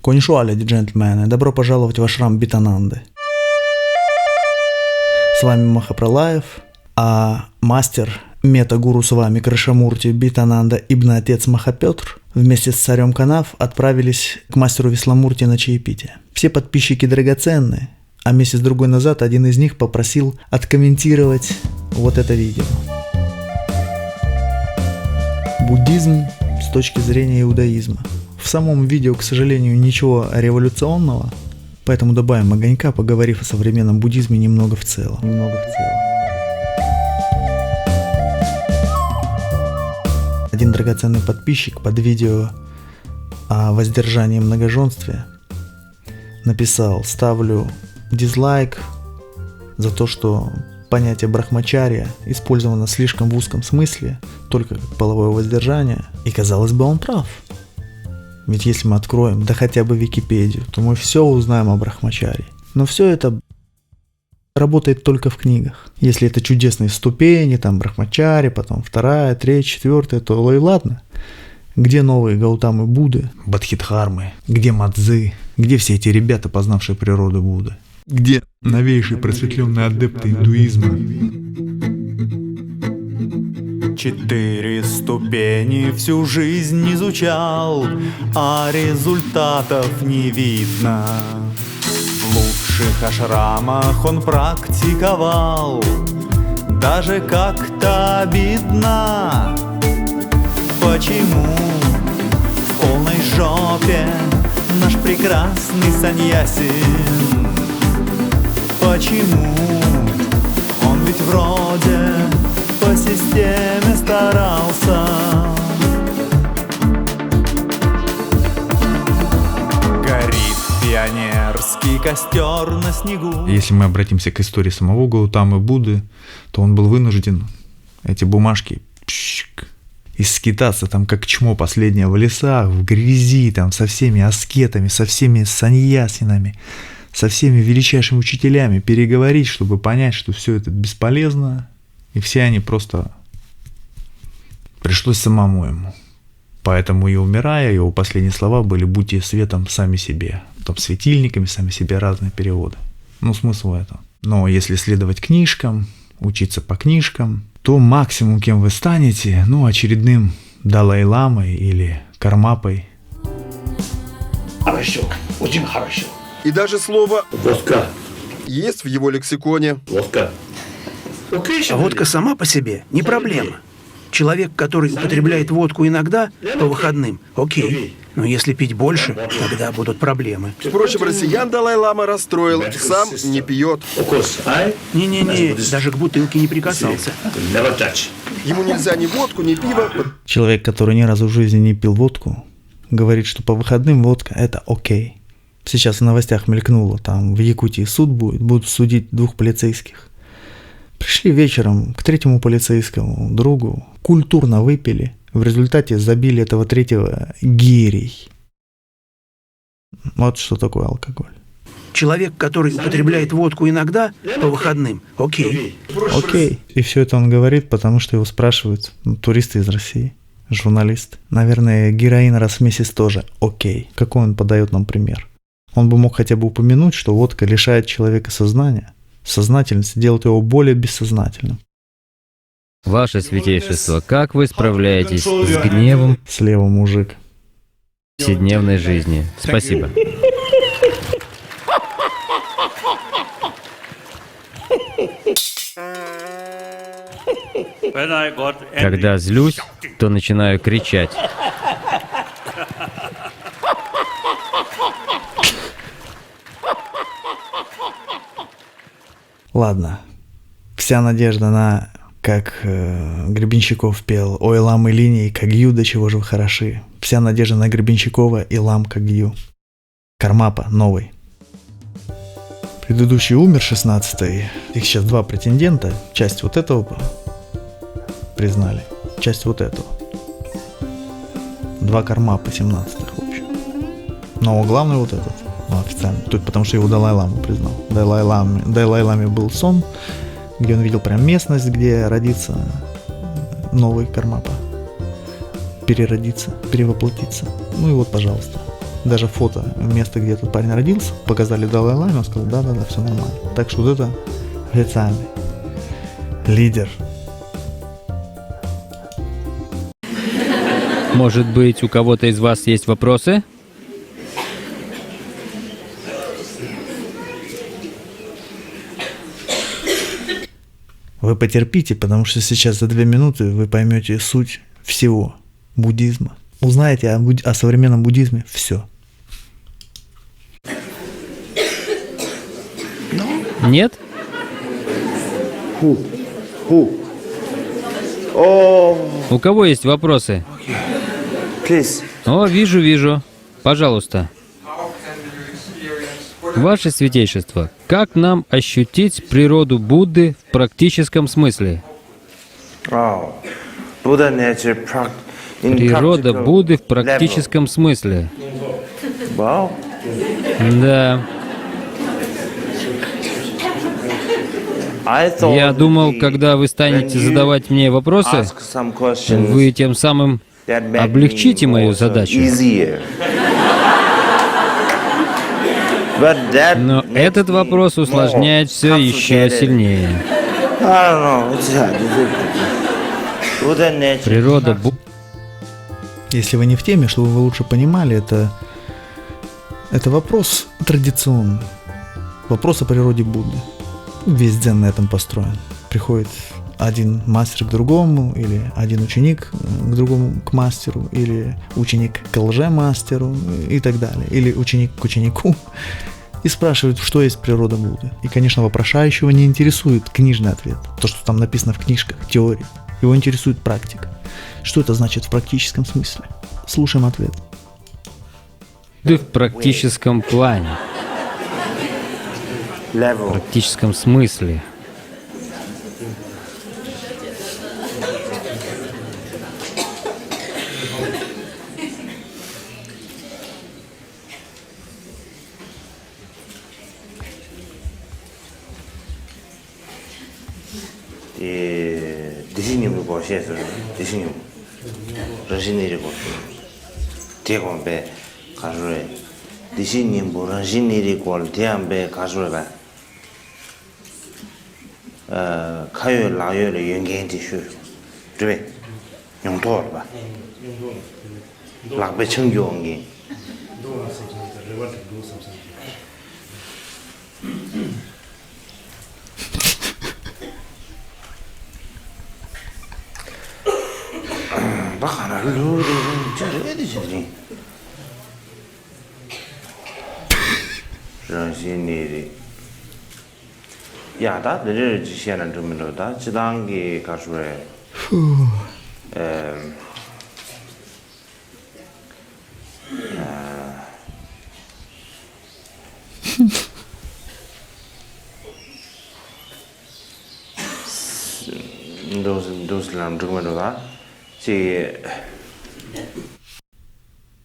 Конишуаля, джентльмены, добро пожаловать в ашрам Битананды. С вами Махапралаев, а мастер, мета-гуру с вами Кришамурти Битананда Ибн Отец Махапетр вместе с царем Канав отправились к мастеру Висламурти на чаепитие. Все подписчики драгоценны, а месяц-другой назад один из них попросил откомментировать вот это видео. Буддизм с точки зрения иудаизма. В самом видео, к сожалению, ничего революционного, поэтому добавим огонька, поговорив о современном буддизме немного в целом. Один драгоценный подписчик под видео о воздержании и многоженстве написал: ставлю дизлайк за то, что понятие брахмачарья использовано слишком в узком смысле, только как половое воздержание. И казалось бы, он прав. Ведь если мы откроем, да хотя бы Википедию, то мы все узнаем о брахмачарье. Но все это работает только в книгах. Если это чудесные ступени, там брахмачарья, потом 2, 3, 4, то и ладно. Где новые Гаутамы Будды, Бодхидхармы, где Мадзы, где все эти ребята, познавшие природу Будды? Где новейшие просветленные адепты индуизма? 4 ступени всю жизнь изучал, а результатов не видно. В лучших ашрамах он практиковал, даже как-то обидно. Почему в полной жопе наш прекрасный саньяси? Почему он ведь вроде по системе старался? Горит пионерский костер на снегу. Если мы обратимся к истории самого Гаутамы Будды, то он был вынужден эти бумажки и скитаться там как чмо последнее в лесах, в грязи, там со всеми аскетами, со всеми саньясинами, со всеми величайшими учителями переговорить, чтобы понять, что все это бесполезно, и все они просто пришлось самому ему. Поэтому и умирая, его последние слова были: будьте светом сами себе, там светильниками сами себе, разные переводы. Ну, смысл этого. Но если следовать книжкам, учиться по книжкам, то максимум, кем вы станете, очередным Далай-ламой или Кармапой. Хорошо, очень хорошо. И даже слово «водка» есть в его лексиконе. Водка. А водка сама по себе не проблема. Человек, который употребляет водку иногда по выходным, окей. Но если пить больше, тогда будут проблемы. Впрочем, россиян Далай-лама расстроил, сам не пьет. Не-не-не, даже к бутылке не прикасался. Ему нельзя ни водку, ни пиво. Человек, который ни разу в жизни не пил водку, говорит, что по выходным водка – это окей. Сейчас в новостях мелькнуло, там в Якутии суд будет, будут судить 2 полицейских. Пришли вечером к 3-му полицейскому другу, культурно выпили, в результате забили этого 3-го гирей. Вот что такое алкоголь. Человек, который употребляет водку иногда по выходным, окей. Окей. И все это он говорит, потому что его спрашивают туристы из России, журналисты. Наверное, героин раз в месяц тоже окей. Какой он подает нам пример? Он бы мог хотя бы упомянуть, что водка лишает человека сознания. Сознательность делает его более бессознательным. Ваше святейшество, как вы справляетесь с гневом Слева мужик. в повседневной жизни? Спасибо. Когда злюсь, то начинаю кричать. Ладно. Вся надежда на, как Гребенщиков пел, «Ой, лам и линии, Кагью, до чего же вы хороши». Вся надежда на Гребенщикова и лам Кагью. Кармапа новый. Предыдущий умер, 16-й. Их сейчас 2 претендента. Часть вот этого признали, часть вот этого. 2 Кармапа 17-х, в общем. Но главный вот этот. Официально. Тут потому что его Далай-лама признал. Далай-ламе был сон, где он видел прям местность, где родится новый Кармапа. Переродиться, перевоплотиться. Ну и вот, пожалуйста. даже фото места, где этот парень родился, показали Далай-Ламе, он сказал, да-да-да, все нормально. Так что вот это официальный лидер. Может быть, у кого-то из вас есть вопросы? Вы потерпите, потому что сейчас за 2 минуты вы поймете суть всего буддизма. Узнаете о современном буддизме все. Нет? У кого есть вопросы? О, вижу. Пожалуйста. Ваше Святейшество, как нам ощутить природу Будды в практическом смысле? Природа Будды в практическом смысле. Да. Я думал, когда вы станете задавать мне вопросы, вы тем самым облегчите мою задачу. Но этот вопрос усложняет все еще сильнее. Природа Будды. Если вы не в теме, чтобы вы лучше понимали, это вопрос традиционный. Вопрос о природе Будды. Весь дзен на этом построен. Приходит один мастер к другому, или один ученик к другому, к мастеру, или ученик к лже-мастеру и так далее. Или ученик к ученику. И спрашивают, что есть природа Будды. И, конечно, вопрошающего не интересует книжный ответ. То, что там написано в книжках, теории. Его интересует практика. Что это значит в практическом смысле? Слушаем ответ. В практическом плане. В практическом смысле.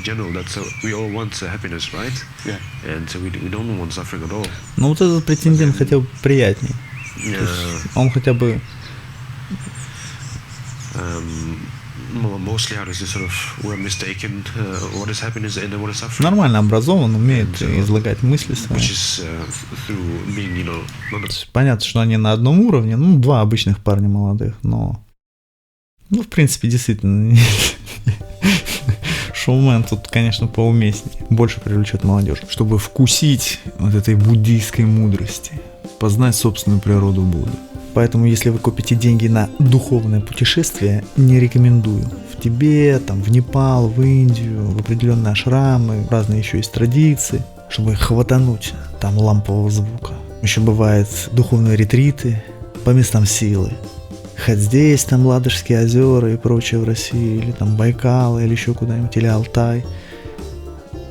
General, that's we all want happiness, right? Yeah. And we don't want suffering at all. Ну вот этот претендент хотя бы приятней. Он хотя бы mostly how does this sort of we're mistaken what is happiness and what is suffering. Нормально образован, умеет излагать мысли свои. Which is through being, you know, Понятно, что они на одном уровне, ну, два обычных парня молодых, но в принципе, действительно, шоумен тут, конечно, поуместнее, больше привлечет молодежь, чтобы вкусить вот этой буддийской мудрости, познать собственную природу Будды. Поэтому, если вы копите деньги на духовное путешествие, не рекомендую. В Тибет, там, в Непал, в Индию, в определенные ашрамы, разные еще есть традиции, чтобы хватануть там лампового звука. Еще бывают духовные ретриты по местам силы. Хоть здесь, там, Ладожские озера и прочее в России, или там Байкал, или еще куда-нибудь, или Алтай.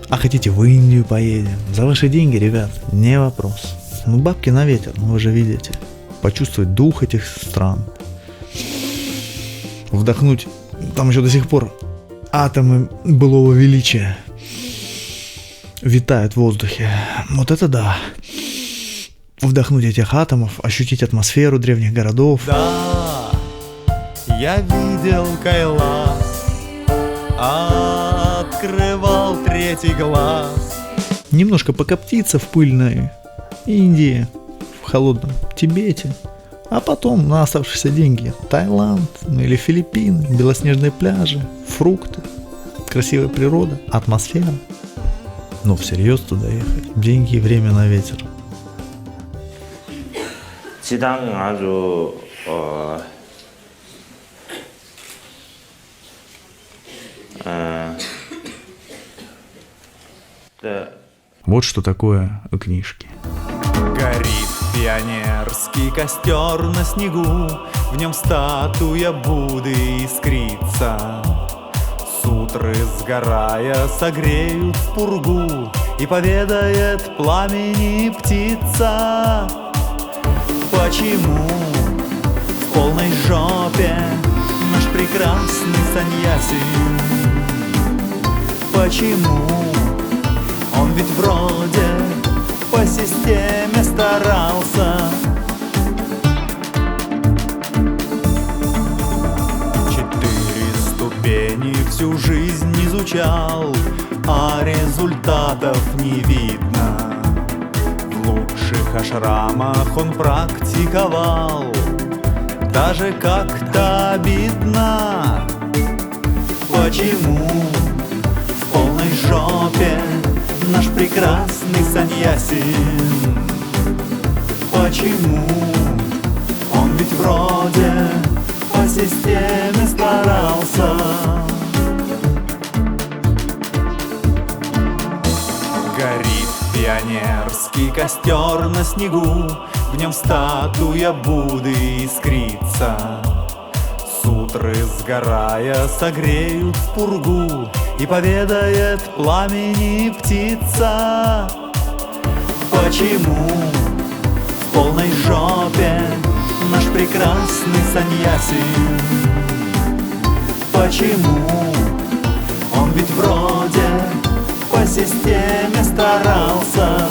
А хотите, в Индию поедем? За ваши деньги, ребят, не вопрос. Ну, бабки на ветер, вы же видите. Почувствовать дух этих стран. Вдохнуть, там еще до сих пор атомы былого величия витают в воздухе. Вот это да. Вдохнуть этих атомов, ощутить атмосферу древних городов. Да, я видел Кайлас от открывал третий глаз. Немножко покоптиться в пыльной Индии, в холодном Тибете, а потом на оставшиеся деньги Таиланд, ну или Филиппины, белоснежные пляжи, фрукты, красивая природа, атмосфера. Но всерьез туда ехать, деньги и время на ветер. 지당은 아주 Вот что такое книжки. Горит пионерский костер на снегу, в нем статуя Будды искрится. Сутры, сгорая, согреют в пургу, и поведает пламени птица. Почему в полной жопе наш прекрасный саньяси? Почему он ведь вроде по системе старался? 4 ступени всю жизнь изучал, а результатов не видно. В лучших ашрамах он практиковал, даже как-то обидно. Почему в полной жопе наш прекрасный саньяси? Почему он ведь вроде по системе старался? Горит пионерский костер на снегу, в нем статуя Будды искрится. Сутры, сгорая, согреют в пургу, и поведает пламени птица. Почему в полной жопе наш прекрасный саньяси? Почему он ведь вроде по системе старался?